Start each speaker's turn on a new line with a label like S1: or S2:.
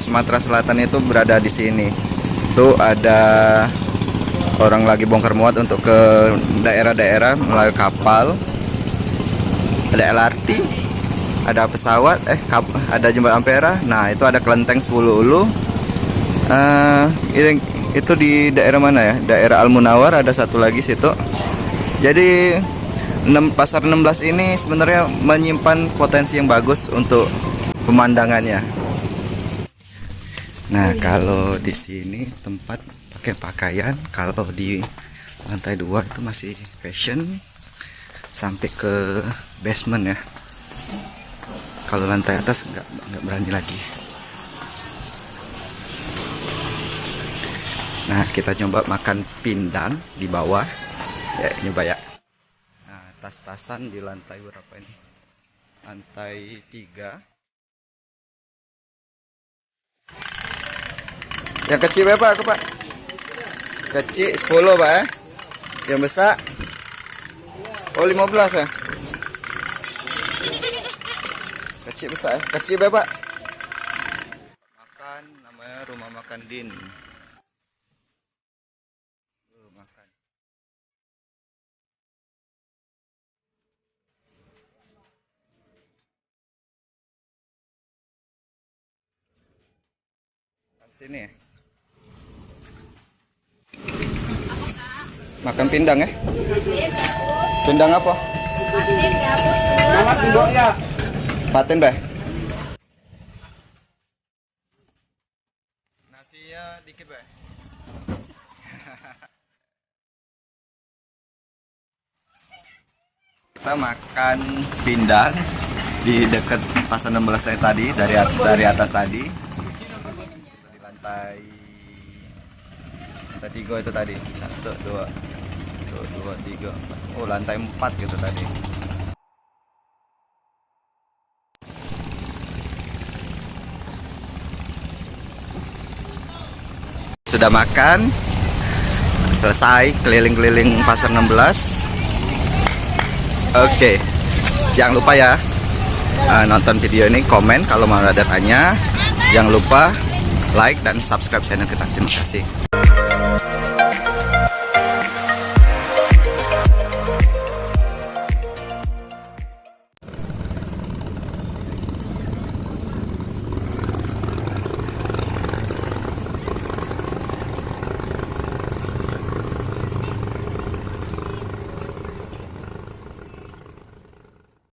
S1: Sumatera Selatan itu berada di sini. Tuh ada orang lagi bongkar muat untuk ke daerah-daerah melalui kapal. Ada LRT, ada pesawat, ada jembatan Ampera. Nah, itu ada kelenteng 10 Ulu. Itu di daerah mana ya? Daerah Al-Munawar, ada satu lagi situ. Jadi pasar 16 ini sebenarnya menyimpan potensi yang bagus untuk pemandangannya. Nah, kalau di sini tempat pakai pakaian, kalau di lantai 2 itu masih fashion sampai ke basement ya. Kalau lantai atas nggak berani lagi. Nah, kita coba makan pindang di bawah. Ya, nyoba ya. Nah, tas-tasan di lantai berapa ini? Lantai 3. Yang kecil berapa, Pak? Kecil 10, Pak ya? Yang besar? Oh, 15 ya? Kecil besar ya? Kecil berapa? Makan, namanya rumah makan Din. Makan. Sini ya? Makan pindang ya? Pindang apa? Paten bah. Nasinya dikit bah. Kita makan pindang di dekat pasar 16 tadi, dari atas tadi. Di lantai 3 itu tadi. 1, 2, 3, 4. Oh, lantai 4 gitu tadi. Sudah makan, selesai keliling-keliling pasar 16. Oke, jangan lupa ya nonton video ini, komen kalau mau ada tanya. Jangan lupa like dan subscribe channel kita. Terima kasih.